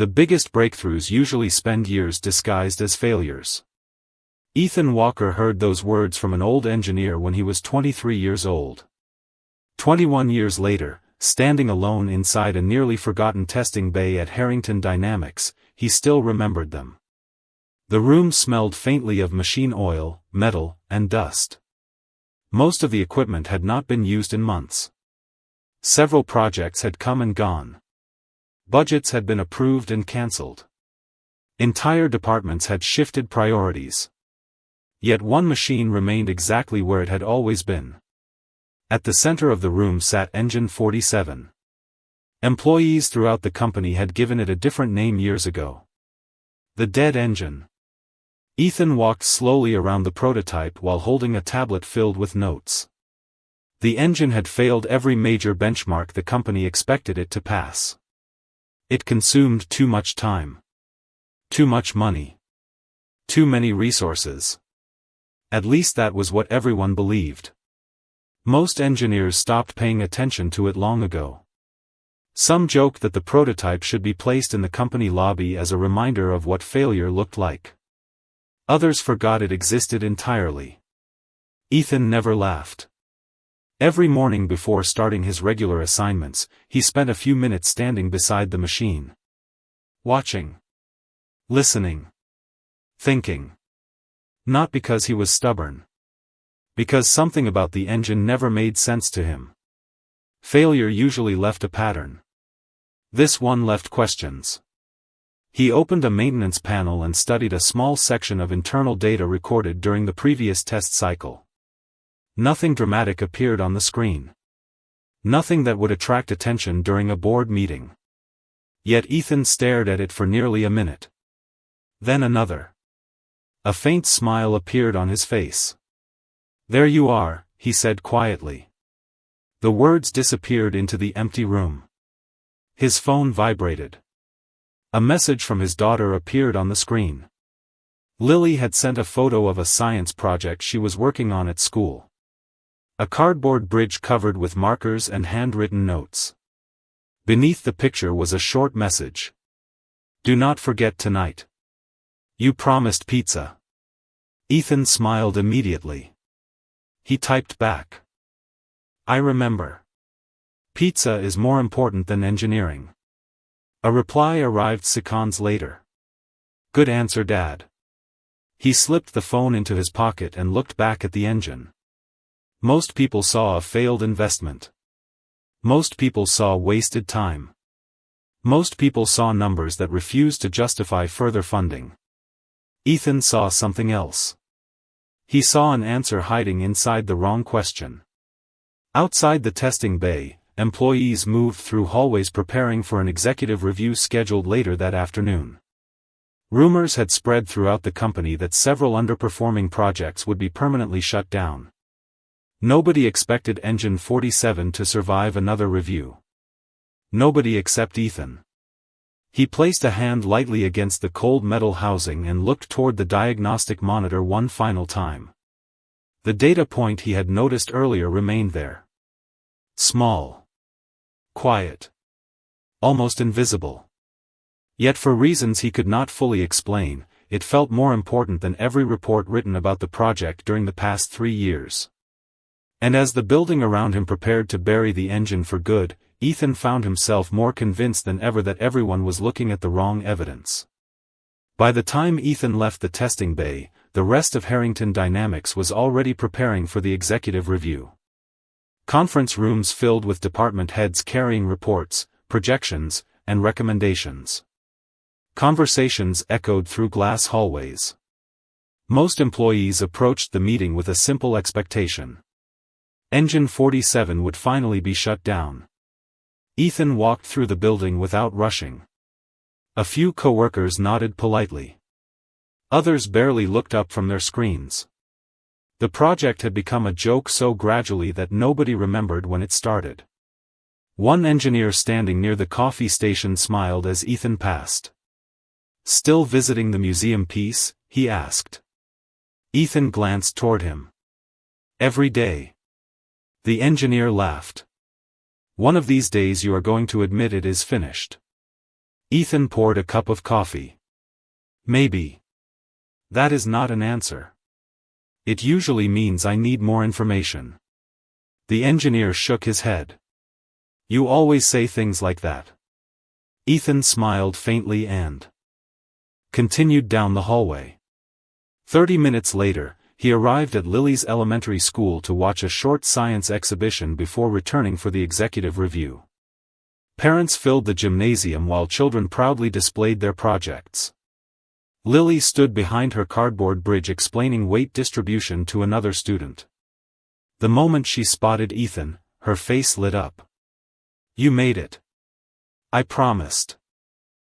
The biggest breakthroughs usually spend years disguised as failures. Ethan Walker heard those words from an old engineer when he was 23 years old. 21 years later, standing alone inside a nearly forgotten testing bay at Harrington Dynamics, he still remembered them. The room smelled faintly of machine oil, metal, and dust. Most of the equipment had not been used in months. Several projects had come and gone. Budgets had been approved and cancelled. Entire departments had shifted priorities. Yet one machine remained exactly where it had always been. At the center of the room sat Engine 47. Employees throughout the company had given it a different name years ago. The dead engine. Ethan walked slowly around the prototype while holding a tablet filled with notes. The engine had failed every major benchmark the company expected it to pass. It consumed too much time. Too much money. Too many resources. At least that was what everyone believed. Most engineers stopped paying attention to it long ago. Some joked that the prototype should be placed in the company lobby as a reminder of what failure looked like. Others forgot it existed entirely. Ethan never laughed. Every morning before starting his regular assignments, he spent a few minutes standing beside the machine. Watching. Listening. Thinking. Not because he was stubborn. Because something about the engine never made sense to him. Failure usually left a pattern. This one left questions. He opened a maintenance panel and studied a small section of internal data recorded during the previous test cycle. Nothing dramatic appeared on the screen. Nothing that would attract attention during a board meeting. Yet Ethan stared at it for nearly a minute. Then another. A faint smile appeared on his face. "There you are," he said quietly. The words disappeared into the empty room. His phone vibrated. A message from his daughter appeared on the screen. Lily had sent a photo of a science project she was working on at school. A cardboard bridge covered with markers and handwritten notes. Beneath the picture was a short message. "Do not forget tonight. You promised pizza." Ethan smiled immediately. He typed back. "I remember. Pizza is more important than engineering." A reply arrived seconds later. "Good answer, Dad." He slipped the phone into his pocket and looked back at the engine. Most people saw a failed investment. Most people saw wasted time. Most people saw numbers that refused to justify further funding. Ethan saw something else. He saw an answer hiding inside the wrong question. Outside the testing bay, employees moved through hallways preparing for an executive review scheduled later that afternoon. Rumors had spread throughout the company that several underperforming projects would be permanently shut down. Nobody expected Engine 47 to survive another review. Nobody except Ethan. He placed a hand lightly against the cold metal housing and looked toward the diagnostic monitor one final time. The data point he had noticed earlier remained there. Small. Quiet. Almost invisible. Yet for reasons he could not fully explain, it felt more important than every report written about the project during the past 3 years. And as the building around him prepared to bury the engine for good, Ethan found himself more convinced than ever that everyone was looking at the wrong evidence. By the time Ethan left the testing bay, the rest of Harrington Dynamics was already preparing for the executive review. Conference rooms filled with department heads carrying reports, projections, and recommendations. Conversations echoed through glass hallways. Most employees approached the meeting with a simple expectation. Engine 47 would finally be shut down. Ethan walked through the building without rushing. A few coworkers nodded politely. Others barely looked up from their screens. The project had become a joke so gradually that nobody remembered when it started. One engineer standing near the coffee station smiled as Ethan passed. "Still visiting the museum piece?" he asked. Ethan glanced toward him. "Every day." The engineer laughed. "One of these days you are going to admit it is finished." Ethan poured a cup of coffee. Maybe. That is not an answer. It usually means I need more information. The engineer shook his head. You always say things like that. Ethan smiled faintly and continued down the hallway. 30 minutes later, he arrived at Lily's elementary school to watch a short science exhibition before returning for the executive review. Parents filled the gymnasium while children proudly displayed their projects. Lily stood behind her cardboard bridge explaining weight distribution to another student. The moment she spotted Ethan, her face lit up. You made it. I promised.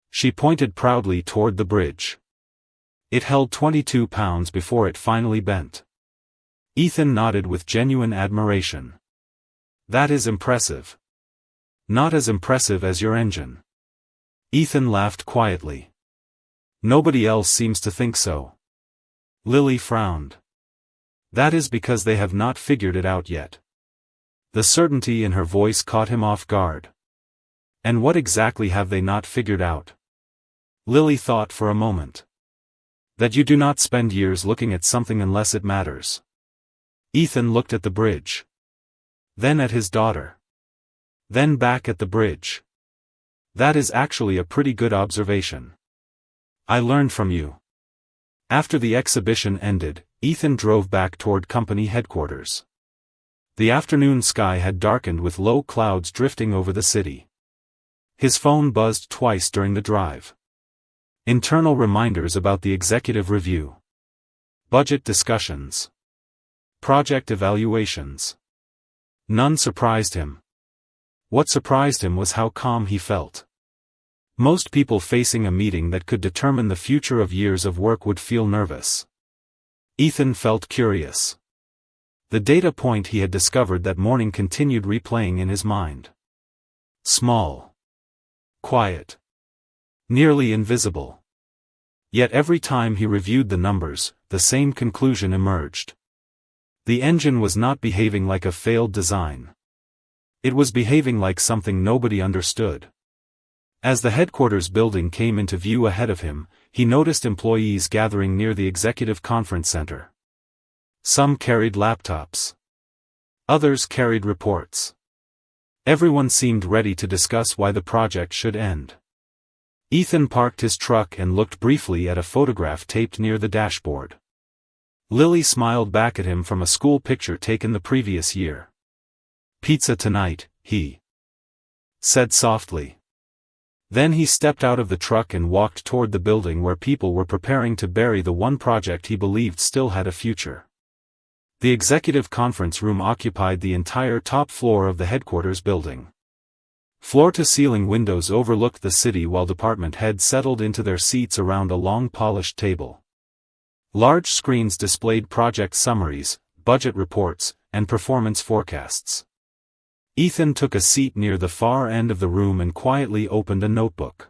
She pointed proudly toward the bridge. It held 22 pounds before it finally bent. Ethan nodded with genuine admiration. That is impressive. Not as impressive as your engine. Ethan laughed quietly. Nobody else seems to think so. Lily frowned. That is because they have not figured it out yet. The certainty in her voice caught him off guard. And what exactly have they not figured out? Lily thought for a moment. That you do not spend years looking at something unless it matters. Ethan looked at the bridge. Then at his daughter. Then back at the bridge. That is actually a pretty good observation. I learned from you. After the exhibition ended, Ethan drove back toward company headquarters. The afternoon sky had darkened with low clouds drifting over the city. His phone buzzed twice during the drive. Internal reminders about the executive review. Budget discussions. Project evaluations. None surprised him. What surprised him was how calm he felt. Most people facing a meeting that could determine the future of years of work would feel nervous. Ethan felt curious. The data point he had discovered that morning continued replaying in his mind. Small. Quiet. Nearly invisible. Yet every time he reviewed the numbers, the same conclusion emerged. The engine was not behaving like a failed design. It was behaving like something nobody understood. As the headquarters building came into view ahead of him, he noticed employees gathering near the executive conference center. Some carried laptops. Others carried reports. Everyone seemed ready to discuss why the project should end. Ethan parked his truck and looked briefly at a photograph taped near the dashboard. Lily smiled back at him from a school picture taken the previous year. Pizza tonight, he said softly. Then he stepped out of the truck and walked toward the building where people were preparing to bury the one project he believed still had a future. The executive conference room occupied the entire top floor of the headquarters building. Floor-to-ceiling windows overlooked the city while department heads settled into their seats around a long polished table. Large screens displayed project summaries, budget reports, and performance forecasts. Ethan took a seat near the far end of the room and quietly opened a notebook.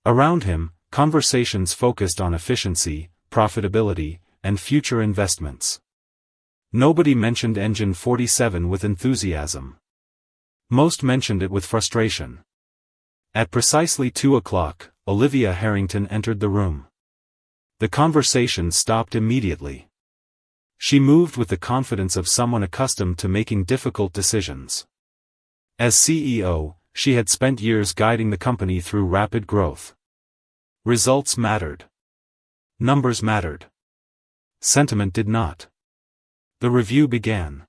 Around him, conversations focused on efficiency, profitability, and future investments. Nobody mentioned Engine 47 with enthusiasm. Most mentioned it with frustration. At precisely 2 o'clock, Olivia Harrington entered the room. The conversation stopped immediately. She moved with the confidence of someone accustomed to making difficult decisions. As CEO, she had spent years guiding the company through rapid growth. Results mattered. Numbers mattered. Sentiment did not. The review began.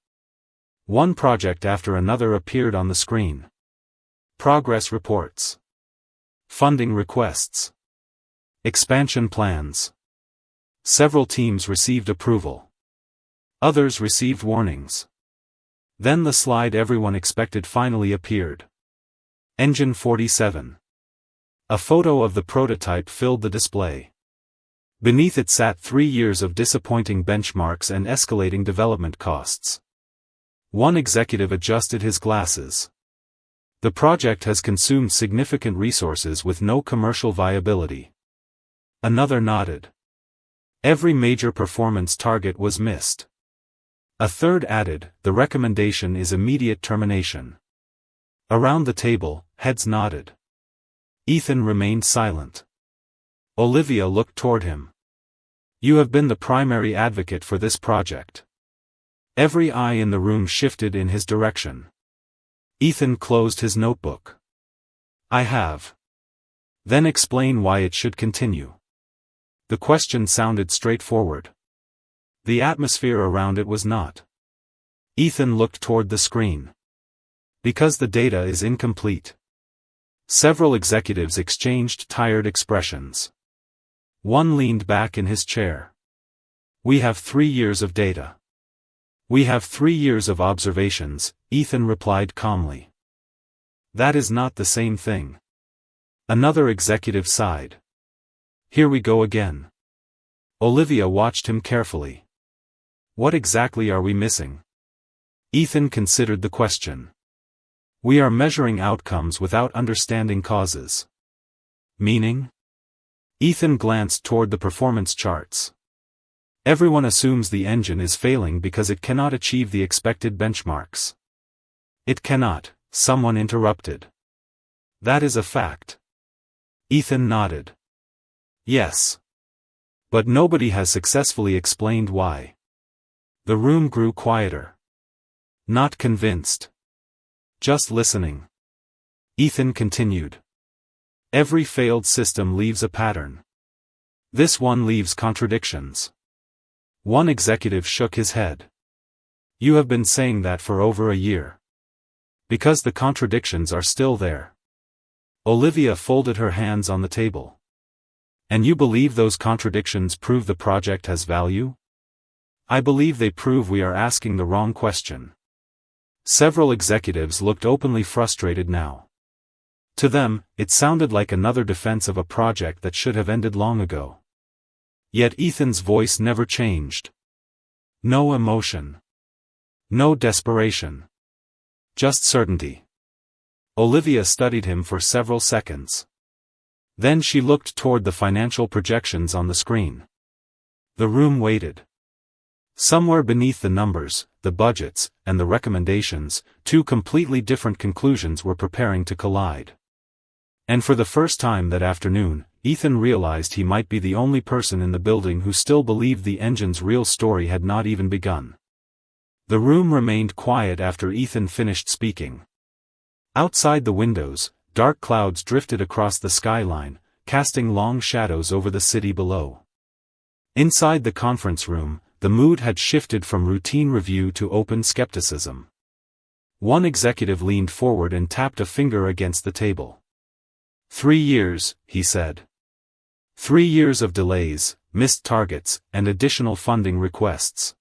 One project after another appeared on the screen. Progress reports. Funding requests. Expansion plans. Several teams received approval. Others received warnings. Then the slide everyone expected finally appeared. Engine 47. A photo of the prototype filled the display. Beneath it sat 3 years of disappointing benchmarks and escalating development costs. One executive adjusted his glasses. The project has consumed significant resources with no commercial viability. Another nodded. Every major performance target was missed. A third added, the recommendation is immediate termination. Around the table, heads nodded. Ethan remained silent. Olivia looked toward him. You have been the primary advocate for this project. Every eye in the room shifted in his direction. Ethan closed his notebook. I have. Then explain why it should continue. The question sounded straightforward. The atmosphere around it was not. Ethan looked toward the screen. Because the data is incomplete. Several executives exchanged tired expressions. One leaned back in his chair. We have 3 years of data. We have 3 years of observations, Ethan replied calmly. That is not the same thing. Another executive sighed. Here we go again. Olivia watched him carefully. What exactly are we missing? Ethan considered the question. We are measuring outcomes without understanding causes. Meaning? Ethan glanced toward the performance charts. Everyone assumes the engine is failing because it cannot achieve the expected benchmarks. It cannot, someone interrupted. That is a fact. Ethan nodded. Yes. But nobody has successfully explained why. The room grew quieter. Not convinced. Just listening. Ethan continued. Every failed system leaves a pattern. This one leaves contradictions. One executive shook his head. You have been saying that for over a year. Because the contradictions are still there. Olivia folded her hands on the table. And you believe those contradictions prove the project has value? I believe they prove we are asking the wrong question. Several executives looked openly frustrated now. To them, it sounded like another defense of a project that should have ended long ago. Yet Ethan's voice never changed. No emotion. No desperation. Just certainty. Olivia studied him for several seconds. Then she looked toward the financial projections on the screen. The room waited. Somewhere beneath the numbers, the budgets, and the recommendations, 2 completely different conclusions were preparing to collide. And for the first time that afternoon, Ethan realized he might be the only person in the building who still believed the engine's real story had not even begun. The room remained quiet after Ethan finished speaking. Outside the windows, dark clouds drifted across the skyline, casting long shadows over the city below. Inside the conference room, the mood had shifted from routine review to open skepticism. One executive leaned forward and tapped a finger against the table. 3 years, he said. 3 years of delays, missed targets, and additional funding requests.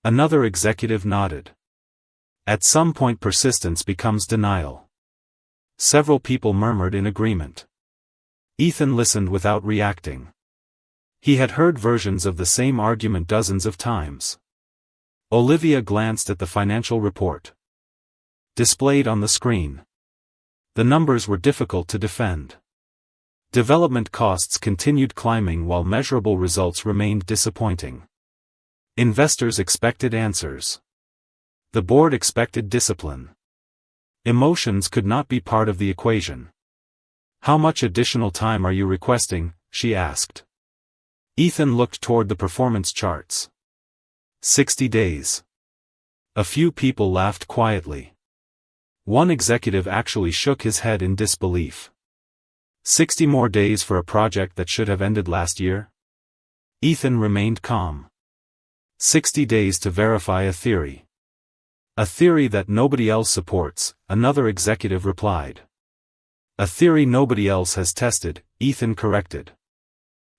Another executive nodded. At some point persistence becomes denial. Several people murmured in agreement. Ethan listened without reacting. He had heard versions of the same argument dozens of times. Olivia glanced at the financial report. Displayed on the screen. The numbers were difficult to defend. Development costs continued climbing while measurable results remained disappointing. Investors expected answers. The board expected discipline. Emotions could not be part of the equation. How much additional time are you requesting? She asked. Ethan looked toward the performance charts. 60 days. A few people laughed quietly. One executive actually shook his head in disbelief. 60 more days for a project that should have ended last year? Ethan remained calm. 60 days to verify a theory. A theory that nobody else supports, another executive replied. A theory nobody else has tested, Ethan corrected.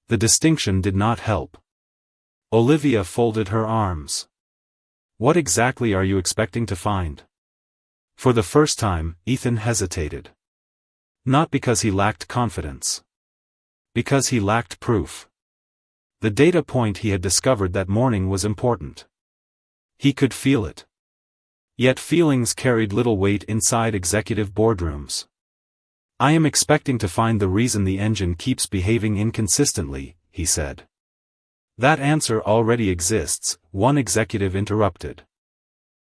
The distinction did not help. Olivia folded her arms. What exactly are you expecting to find? For the first time, Ethan hesitated. Not because he lacked confidence. Because he lacked proof. The data point he had discovered that morning was important. He could feel it. Yet feelings carried little weight inside executive boardrooms. I am expecting to find the reason the engine keeps behaving inconsistently, he said. That answer already exists, one executive interrupted.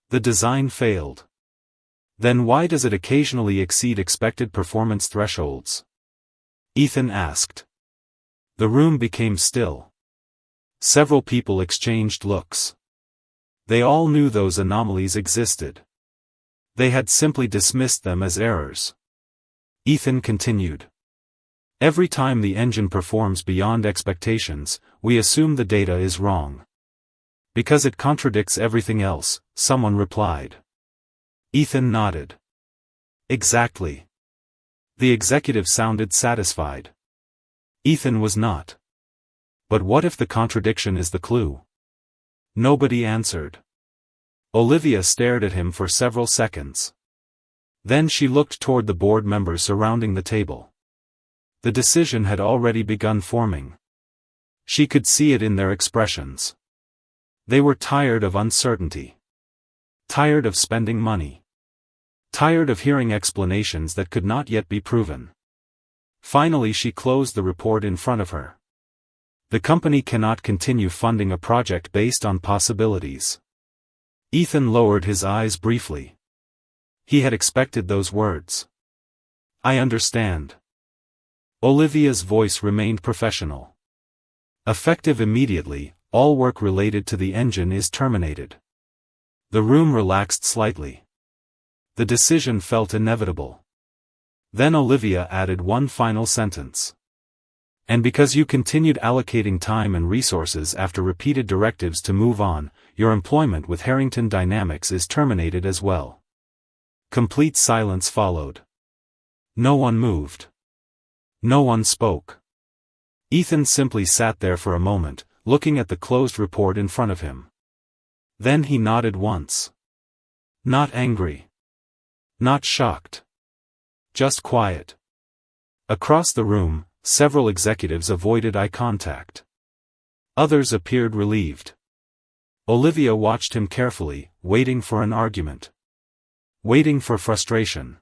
The design failed. Then why does it occasionally exceed expected performance thresholds? Ethan asked. The room became still. Several people exchanged looks. They all knew those anomalies existed. They had simply dismissed them as errors. Ethan continued. Every time the engine performs beyond expectations, we assume the data is wrong. Because it contradicts everything else, someone replied. Ethan nodded. Exactly. The executive sounded satisfied. Ethan was not. But what if the contradiction is the clue? Nobody answered. Olivia stared at him for several seconds. Then she looked toward the board members surrounding the table. The decision had already begun forming. She could see it in their expressions. They were tired of uncertainty. Tired of spending money. Tired of hearing explanations that could not yet be proven. Finally she closed the report in front of her. The company cannot continue funding a project based on possibilities. Ethan lowered his eyes briefly. He had expected those words. I understand. Olivia's voice remained professional. Effective immediately, all work related to the engine is terminated. The room relaxed slightly. The decision felt inevitable. Then Olivia added one final sentence. And because you continued allocating time and resources after repeated directives to move on, your employment with Harrington Dynamics is terminated as well. Complete silence followed. No one moved. No one spoke. Ethan simply sat there for a moment, looking at the closed report in front of him. Then he nodded once. Not angry. Not shocked. Just quiet. Across the room, several executives avoided eye contact. Others appeared relieved. Olivia watched him carefully, waiting for an argument. Waiting for frustration.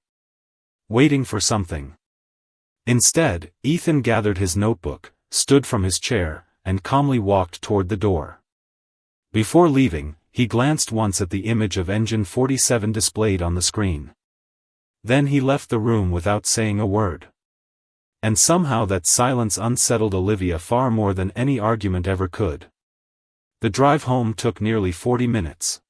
Waiting for something. Instead, Ethan gathered his notebook, stood from his chair, and calmly walked toward the door. Before leaving, he glanced once at the image of Engine 47 displayed on the screen. Then he left the room without saying a word. And somehow that silence unsettled Olivia far more than any argument ever could. The drive home took nearly 40 minutes.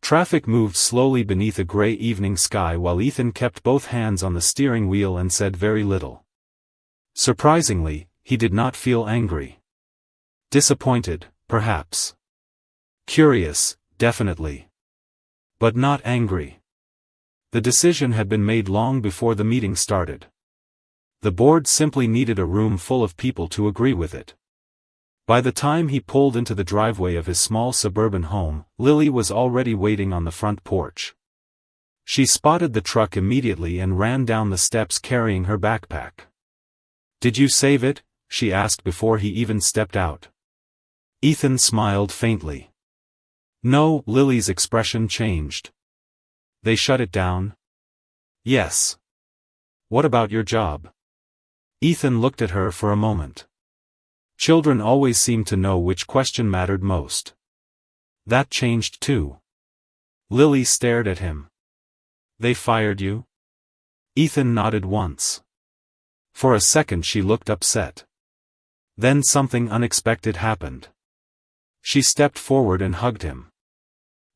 Traffic moved slowly beneath a gray evening sky while Ethan kept both hands on the steering wheel and said very little. Surprisingly, he did not feel angry. Disappointed, perhaps. Curious, definitely. But not angry. The decision had been made long before the meeting started. The board simply needed a room full of people to agree with it. By the time he pulled into the driveway of his small suburban home, Lily was already waiting on the front porch. She spotted the truck immediately and ran down the steps carrying her backpack. "Did you save it?" she asked before he even stepped out. Ethan smiled faintly. "No," Lily's expression changed. "They shut it down?" "Yes." "What about your job?" Ethan looked at her for a moment. Children always seem to know which question mattered most. That changed too. Lily stared at him. "They fired you?" Ethan nodded once. For a second she looked upset. Then something unexpected happened. She stepped forward and hugged him.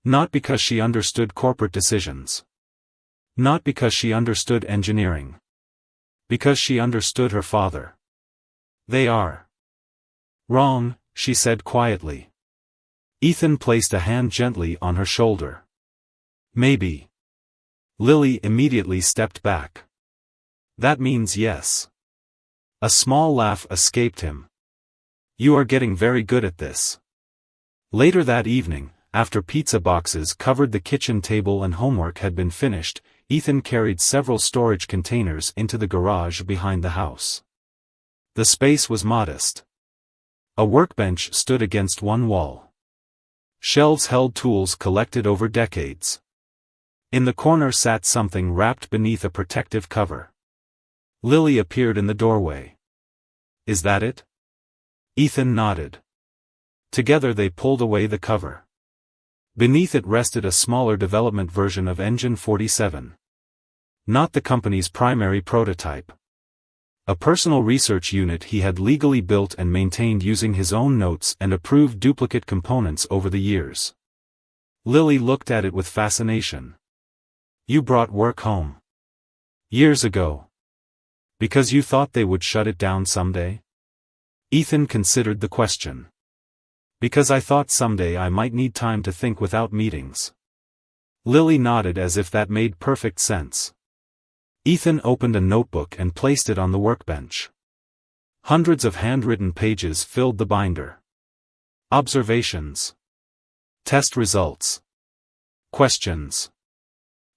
Not because she understood corporate decisions. Not because she understood engineering. Because she understood her father. "They are wrong," she said quietly. Ethan placed a hand gently on her shoulder. "Maybe." Lily immediately stepped back. "That means yes." A small laugh escaped him. "You are getting very good at this." Later that evening, after pizza boxes covered the kitchen table and homework had been finished, Ethan carried several storage containers into the garage behind the house. The space was modest. A workbench stood against one wall. Shelves held tools collected over decades. In the corner sat something wrapped beneath a protective cover. Lily appeared in the doorway. "Is that it?" Ethan nodded. Together they pulled away the cover. Beneath it rested a smaller development version of Engine 47. Not the company's primary prototype. A personal research unit he had legally built and maintained using his own notes and approved duplicate components over the years. Lily looked at it with fascination. You brought work home. Years ago. Because you thought they would shut it down someday? Ethan considered the question. Because I thought someday I might need time to think without meetings. Lily nodded as if that made perfect sense. Ethan opened a notebook and placed it on the workbench. Hundreds of handwritten pages filled the binder. Observations. Test results. Questions.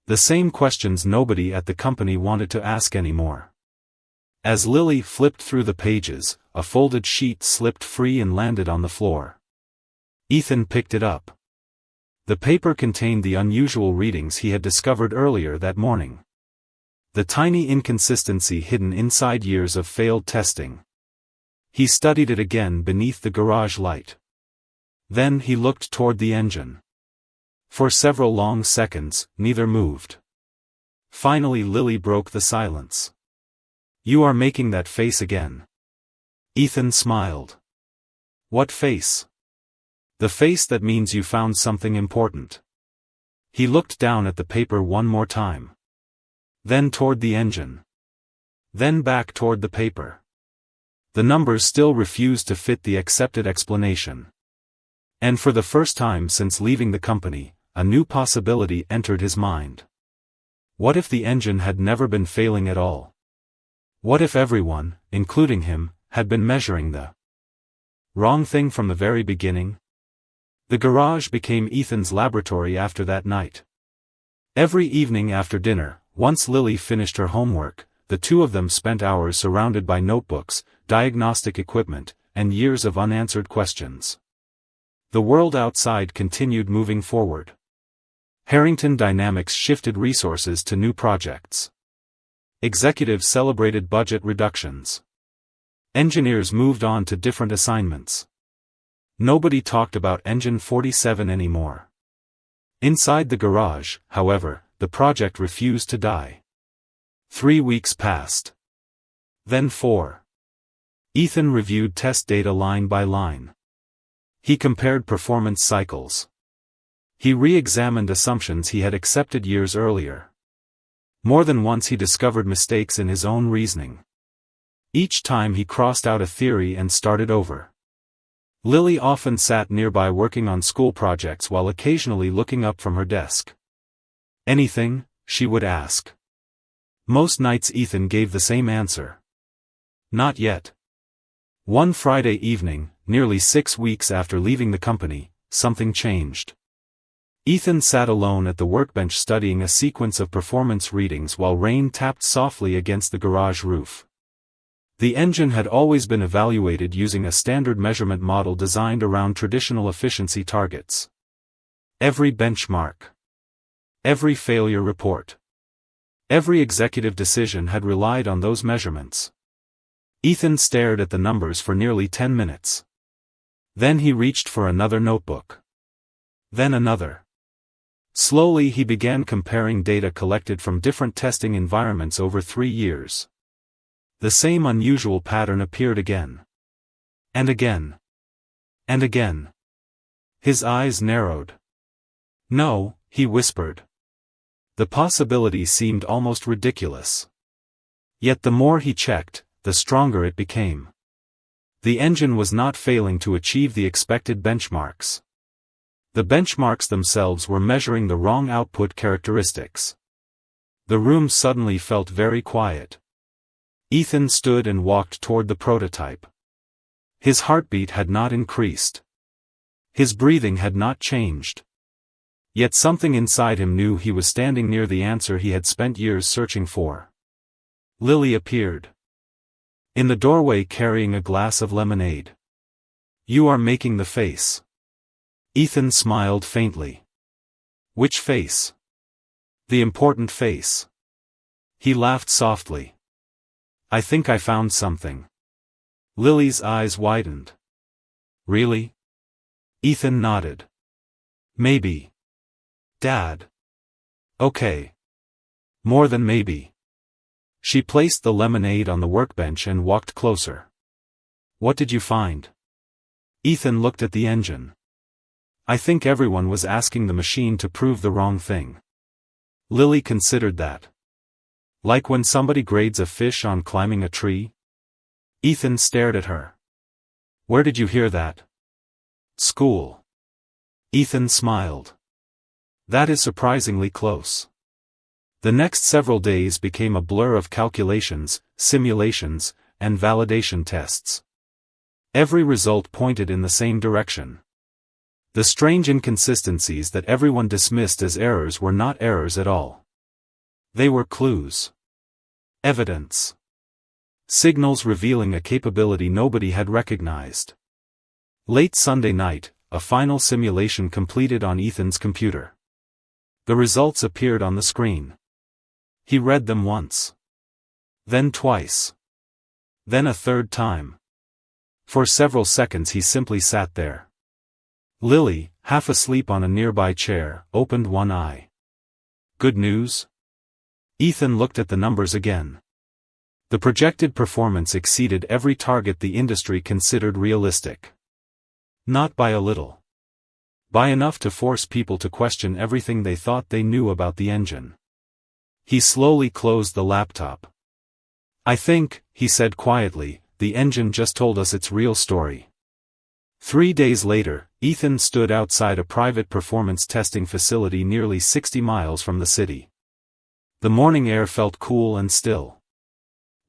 The same questions nobody at the company wanted to ask anymore. As Lily flipped through the pages, a folded sheet slipped free and landed on the floor. Ethan picked it up. The paper contained the unusual readings he had discovered earlier that morning. The tiny inconsistency hidden inside years of failed testing. He studied it again beneath the garage light. Then he looked toward the engine. For several long seconds, neither moved. Finally Lily broke the silence. You are making that face again. Ethan smiled. What face? The face that means you found something important. He looked down at the paper one more time. Then toward the engine. Then back toward the paper. The numbers still refused to fit the accepted explanation. And for the first time since leaving the company, a new possibility entered his mind. What if the engine had never been failing at all? What if everyone, including him, had been measuring the wrong thing from the very beginning? The garage became Ethan's laboratory after that night. Every evening after dinner, once Lily finished her homework, the two of them spent hours surrounded by notebooks, diagnostic equipment, and years of unanswered questions. The world outside continued moving forward. Harrington Dynamics shifted resources to new projects. Executives celebrated budget reductions. Engineers moved on to different assignments. Nobody talked about Engine 47 anymore. Inside the garage, however, the project refused to die. 3 weeks passed. Then 4. Ethan reviewed test data line by line. He compared performance cycles. He re-examined assumptions he had accepted years earlier. More than once he discovered mistakes in his own reasoning. Each time he crossed out a theory and started over. Lily often sat nearby working on school projects while occasionally looking up from her desk. Anything? She would ask. Most nights Ethan gave the same answer. Not yet. One Friday evening, nearly 6 weeks after leaving the company, something changed. Ethan sat alone at the workbench studying a sequence of performance readings while rain tapped softly against the garage roof. The engine had always been evaluated using a standard measurement model designed around traditional efficiency targets. Every benchmark. Every failure report. Every executive decision had relied on those measurements. Ethan stared at the numbers for nearly 10 minutes. Then he reached for another notebook. Then another. Slowly he began comparing data collected from different testing environments over 3 years. The same unusual pattern appeared again. And again. And again. His eyes narrowed. No, he whispered. The possibility seemed almost ridiculous. Yet the more he checked, the stronger it became. The engine was not failing to achieve the expected benchmarks. The benchmarks themselves were measuring the wrong output characteristics. The room suddenly felt very quiet. Ethan stood and walked toward the prototype. His heartbeat had not increased. His breathing had not changed. Yet something inside him knew he was standing near the answer he had spent years searching for. Lily appeared. In the doorway carrying a glass of lemonade. You are making the face. Ethan smiled faintly. Which face? The important face. He laughed softly. I think I found something. Lily's eyes widened. Really? Ethan nodded. Maybe. Dad. Okay. More than maybe. She placed the lemonade on the workbench and walked closer. "What did you find?" Ethan looked at the engine. "I think everyone was asking the machine to prove the wrong thing." Lily considered that. "Like when somebody grades a fish on climbing a tree?" Ethan stared at her. "Where did you hear that?" "School." Ethan smiled. "That is surprisingly close." The next several days became a blur of calculations, simulations, and validation tests. Every result pointed in the same direction. The strange inconsistencies that everyone dismissed as errors were not errors at all. They were clues. Evidence. Signals revealing a capability nobody had recognized. Late Sunday night, a final simulation completed on Ethan's computer. The results appeared on the screen. He read them once. Then twice. Then a third time. For several seconds he simply sat there. Lily, half asleep on a nearby chair, opened one eye. "Good news?" Ethan looked at the numbers again. The projected performance exceeded every target the industry considered realistic. Not by a little. By enough to force people to question everything they thought they knew about the engine. He slowly closed the laptop. "I think," he said quietly, "the engine just told us its real story." 3 days later, Ethan stood outside a private performance testing facility nearly 60 miles from the city. The morning air felt cool and still.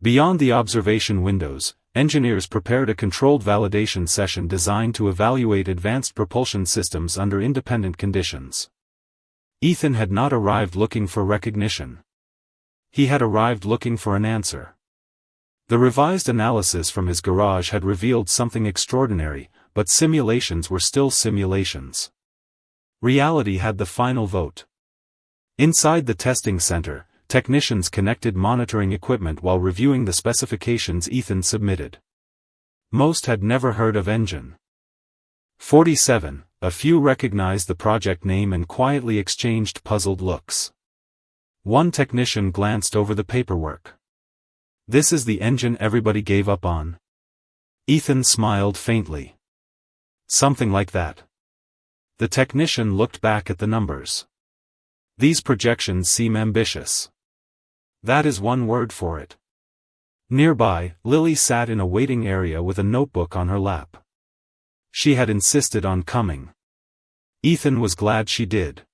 Beyond the observation windows, engineers prepared a controlled validation session designed to evaluate advanced propulsion systems under independent conditions. Ethan had not arrived looking for recognition. He had arrived looking for an answer. The revised analysis from his garage had revealed something extraordinary, but simulations were still simulations. Reality had the final vote. Inside the testing center, technicians connected monitoring equipment while reviewing the specifications Ethan submitted. Most had never heard of engine. 47, a few recognized the project name and quietly exchanged puzzled looks. One technician glanced over the paperwork. "This is the engine everybody gave up on?" Ethan smiled faintly. "Something like that." The technician looked back at the numbers. "These projections seem ambitious." "That is one word for it." Nearby, Lily sat in a waiting area with a notebook on her lap. She had insisted on coming. Ethan was glad she did.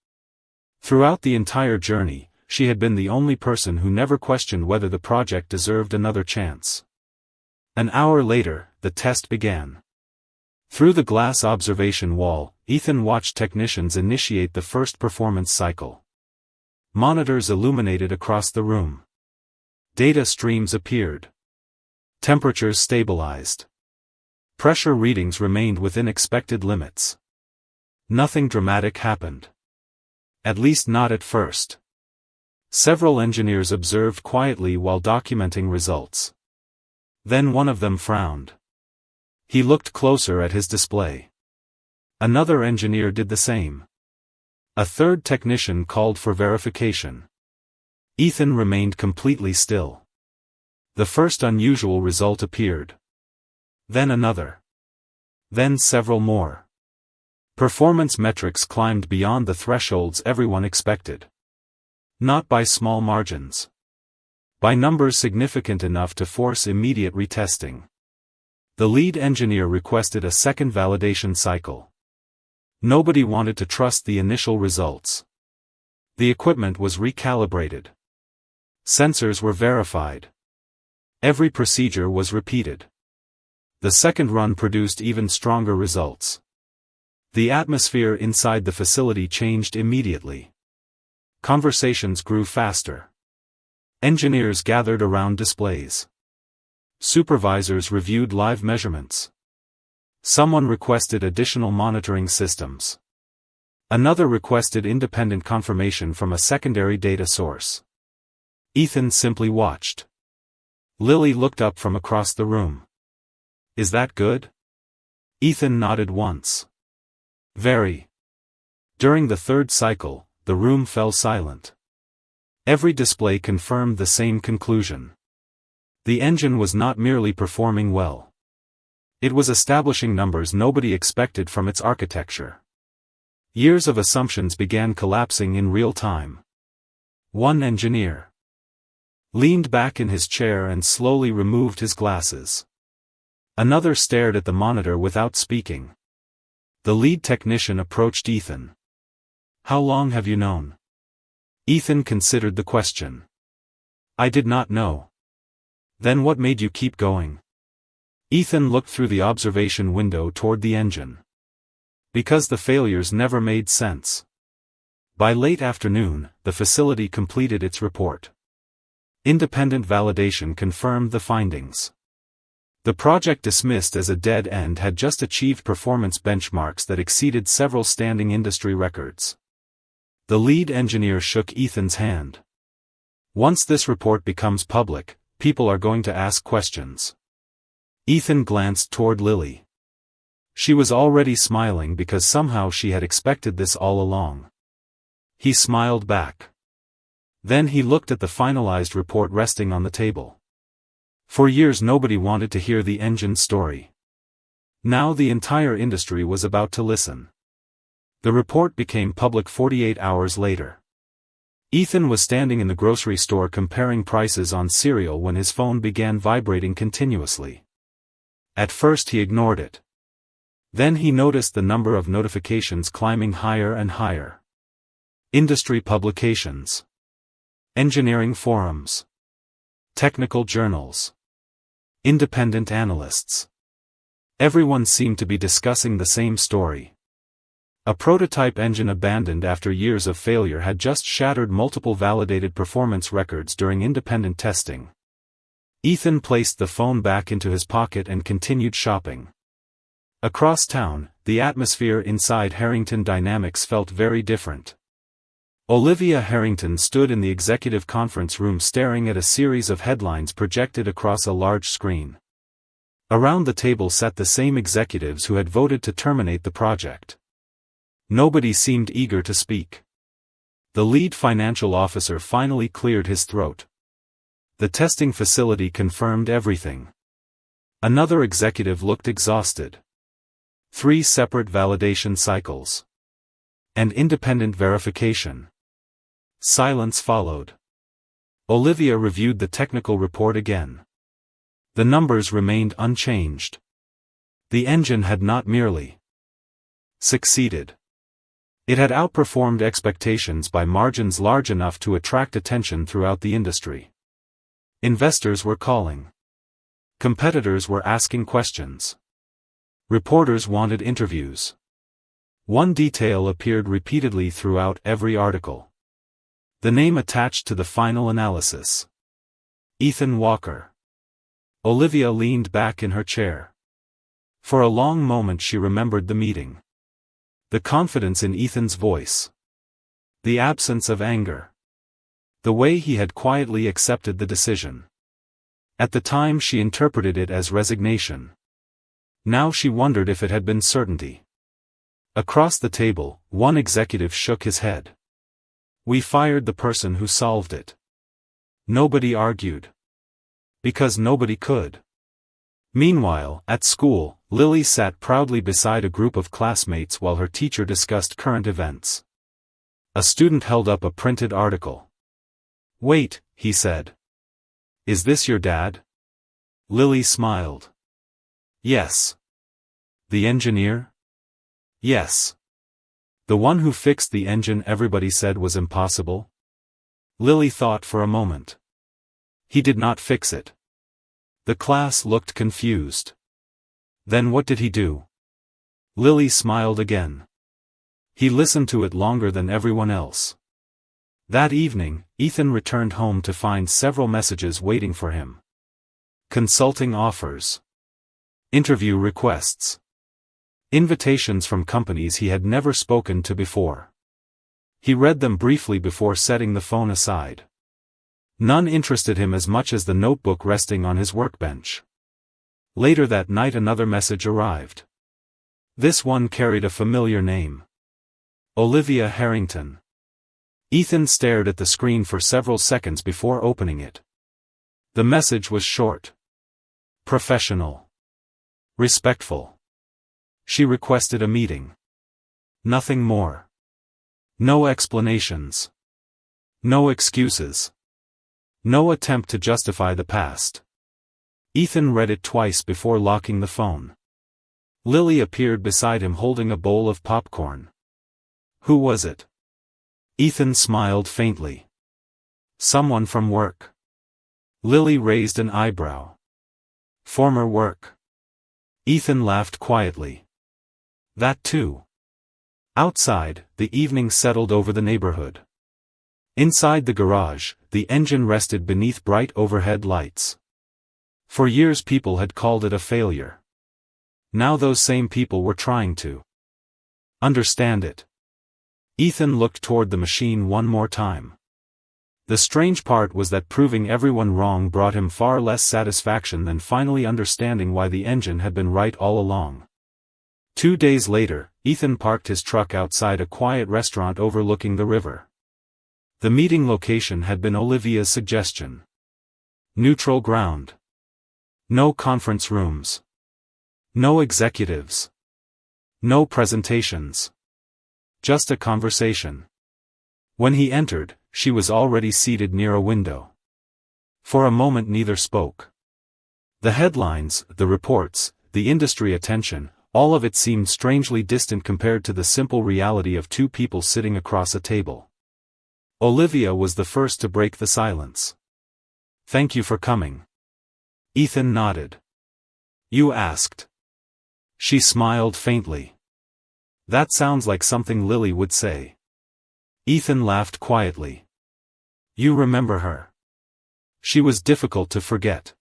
Throughout the entire journey, she had been the only person who never questioned whether the project deserved another chance. An hour later, the test began. Through the glass observation wall, Ethan watched technicians initiate the first performance cycle. Monitors illuminated across the room. Data streams appeared. Temperatures stabilized. Pressure readings remained within expected limits. Nothing dramatic happened. At least not at first. Several engineers observed quietly while documenting results. Then one of them frowned. He looked closer at his display. Another engineer did the same. A third technician called for verification. Ethan remained completely still. The first unusual result appeared. Then another. Then several more. Performance metrics climbed beyond the thresholds everyone expected. Not by small margins. By numbers significant enough to force immediate retesting. The lead engineer requested a second validation cycle. Nobody wanted to trust the initial results. The equipment was recalibrated. Sensors were verified. Every procedure was repeated. The second run produced even stronger results. The atmosphere inside the facility changed immediately. Conversations grew faster. Engineers gathered around displays. Supervisors reviewed live measurements. Someone requested additional monitoring systems. Another requested independent confirmation from a secondary data source. Ethan simply watched. Lily looked up from across the room. "Is that good?" Ethan nodded once. "Very." During the third cycle, the room fell silent. Every display confirmed the same conclusion. The engine was not merely performing well. It was establishing numbers nobody expected from its architecture. Years of assumptions began collapsing in real time. One engineer leaned back in his chair and slowly removed his glasses. Another stared at the monitor without speaking. The lead technician approached Ethan. "How long have you known?" Ethan considered the question. "I did not know." "Then what made you keep going?" Ethan looked through the observation window toward the engine. "Because the failures never made sense." By late afternoon, the facility completed its report. Independent validation confirmed the findings. The project, dismissed as a dead end, had just achieved performance benchmarks that exceeded several standing industry records. The lead engineer shook Ethan's hand. "Once this report becomes public, people are going to ask questions." Ethan glanced toward Lily. She was already smiling because somehow she had expected this all along. He smiled back. Then he looked at the finalized report resting on the table. For years nobody wanted to hear the engine story. Now the entire industry was about to listen. The report became public 48 hours later. Ethan was standing in the grocery store comparing prices on cereal when his phone began vibrating continuously. At first he ignored it. Then he noticed the number of notifications climbing higher and higher. Industry publications. Engineering forums. Technical journals. Independent analysts. Everyone seemed to be discussing the same story. A prototype engine abandoned after years of failure had just shattered multiple validated performance records during independent testing. Ethan placed the phone back into his pocket and continued shopping. Across town, the atmosphere inside Harrington Dynamics felt very different. Olivia Harrington stood in the executive conference room staring at a series of headlines projected across a large screen. Around the table sat the same executives who had voted to terminate the project. Nobody seemed eager to speak. The lead financial officer finally cleared his throat. The testing facility confirmed everything. Another executive looked exhausted. 3 separate validation cycles. And independent verification. Silence followed. Olivia reviewed the technical report again. The numbers remained unchanged. The engine had not merely succeeded. It had outperformed expectations by margins large enough to attract attention throughout the industry. Investors were calling. Competitors were asking questions. Reporters wanted interviews. One detail appeared repeatedly throughout every article. The name attached to the final analysis. Ethan Walker. Olivia leaned back in her chair. For a long moment she remembered the meeting. The confidence in Ethan's voice. The absence of anger. The way he had quietly accepted the decision. At the time she interpreted it as resignation. Now she wondered if it had been certainty. Across the table, one executive shook his head. "We fired the person who solved it." Nobody argued. Because nobody could. Meanwhile, at school, Lily sat proudly beside a group of classmates while her teacher discussed current events. A student held up a printed article. "Wait," he said. "Is this your dad?" Lily smiled. "Yes." "The engineer?" "Yes." "The one who fixed the engine everybody said was impossible?" Lily thought for a moment. "He did not fix it." The class looked confused. "Then what did he do?" Lily smiled again. "He listened to it longer than everyone else." That evening, Ethan returned home to find several messages waiting for him. Consulting offers. Interview requests. Invitations from companies he had never spoken to before. He read them briefly before setting the phone aside. None interested him as much as the notebook resting on his workbench. Later that night another message arrived. This one carried a familiar name. Olivia Harrington. Ethan stared at the screen for several seconds before opening it. The message was short. Professional. Respectful. She requested a meeting. Nothing more. No explanations. No excuses. No attempt to justify the past. Ethan read it twice before locking the phone. Lily appeared beside him holding a bowl of popcorn. Who was it? Ethan smiled faintly. Someone from work. Lily raised an eyebrow. Former work. Ethan laughed quietly. That too. Outside, the evening settled over the neighborhood. Inside the garage, the engine rested beneath bright overhead lights. For years people had called it a failure. Now those same people were trying to understand it. Ethan looked toward the machine one more time. The strange part was that proving everyone wrong brought him far less satisfaction than finally understanding why the engine had been right all along. 2 days later, Ethan parked his truck outside a quiet restaurant overlooking the river. The meeting location had been Olivia's suggestion. Neutral ground. No conference rooms. No executives. No presentations. Just a conversation. When he entered, she was already seated near a window. For a moment neither spoke. The headlines, the reports, the industry attention, all of it seemed strangely distant compared to the simple reality of two people sitting across a table. Olivia was the first to break the silence. Thank you for coming. Ethan nodded. You asked. She smiled faintly. That sounds like something Lily would say. Ethan laughed quietly. You remember her. She was difficult to forget.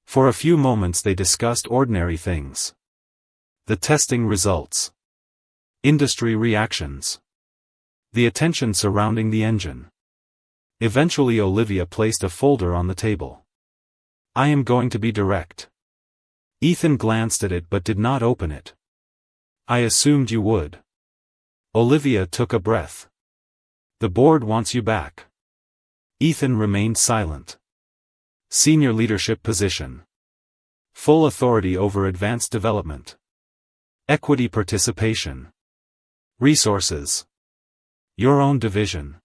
For a few moments they discussed ordinary things. The testing results. Industry reactions. The attention surrounding the engine. Eventually Olivia placed a folder on the table. I am going to be direct. Ethan glanced at it but did not open it. I assumed you would. Olivia took a breath. The board wants you back. Ethan remained silent. Senior leadership position. Full authority over advanced development. Equity participation. Resources. Your own division.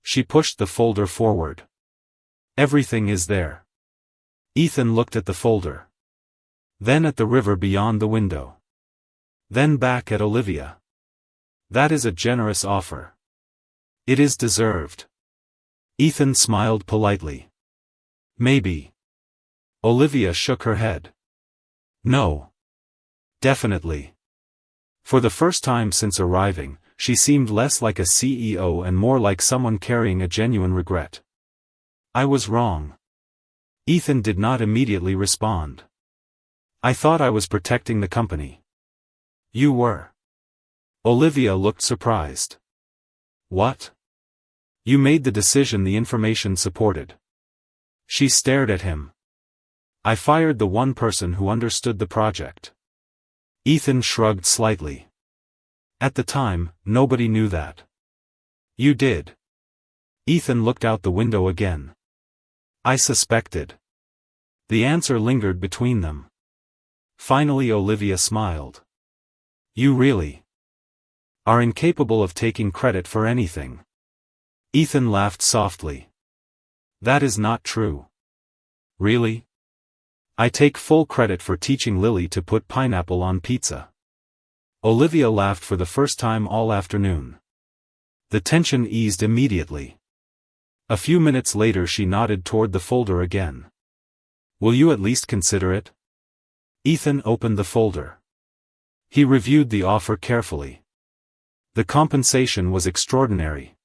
She pushed the folder forward. Everything is there. Ethan looked at the folder. Then at the river beyond the window. Then back at Olivia. That is a generous offer. It is deserved. Ethan smiled politely. Maybe. Olivia shook her head. No. Definitely. For the first time since arriving, she seemed less like a CEO and more like someone carrying a genuine regret. I was wrong. Ethan did not immediately respond. I thought I was protecting the company. You were. Olivia looked surprised. What? You made the decision the information supported. She stared at him. I fired the one person who understood the project. Ethan shrugged slightly. At the time, nobody knew that. You did. Ethan looked out the window again. I suspected. The answer lingered between them. Finally Olivia smiled. You really are incapable of taking credit for anything. Ethan laughed softly. That is not true. Really? I take full credit for teaching Lily to put pineapple on pizza. Olivia laughed for the first time all afternoon. The tension eased immediately. A few minutes later she nodded toward the folder again. Will you at least consider it? Ethan opened the folder. He reviewed the offer carefully. The compensation was extraordinary.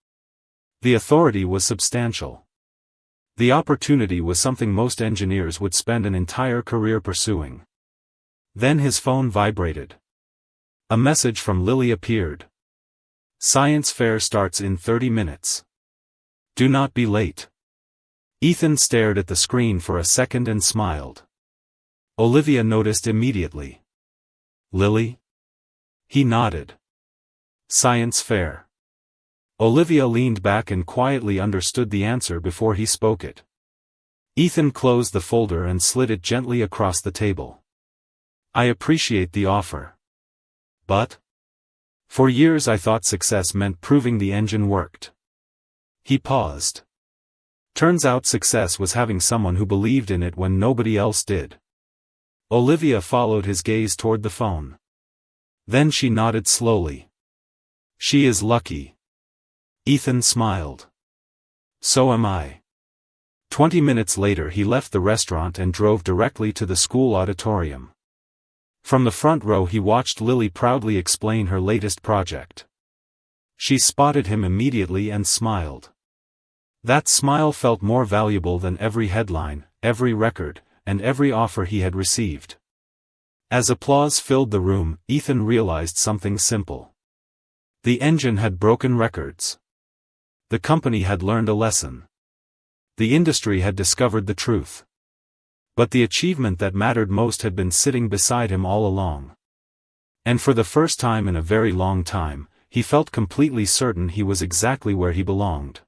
The authority was substantial. The opportunity was something most engineers would spend an entire career pursuing. Then his phone vibrated. A message from Lily appeared. Science fair starts in 30 minutes. Do not be late. Ethan stared at the screen for a second and smiled. Olivia noticed immediately. Lily? He nodded. Science fair. Olivia leaned back and quietly understood the answer before he spoke it. Ethan closed the folder and slid it gently across the table. I appreciate the offer. But? For years I thought success meant proving the engine worked. He paused. Turns out success was having someone who believed in it when nobody else did. Olivia followed his gaze toward the phone. Then she nodded slowly. She is lucky. Ethan smiled. So am I. 20 minutes later he left the restaurant and drove directly to the school auditorium. From the front row he watched Lily proudly explain her latest project. She spotted him immediately and smiled. That smile felt more valuable than every headline, every record, and every offer he had received. As applause filled the room, Ethan realized something simple. The engine had broken records. The company had learned a lesson. The industry had discovered the truth. But the achievement that mattered most had been sitting beside him all along. And for the first time in a very long time, he felt completely certain he was exactly where he belonged.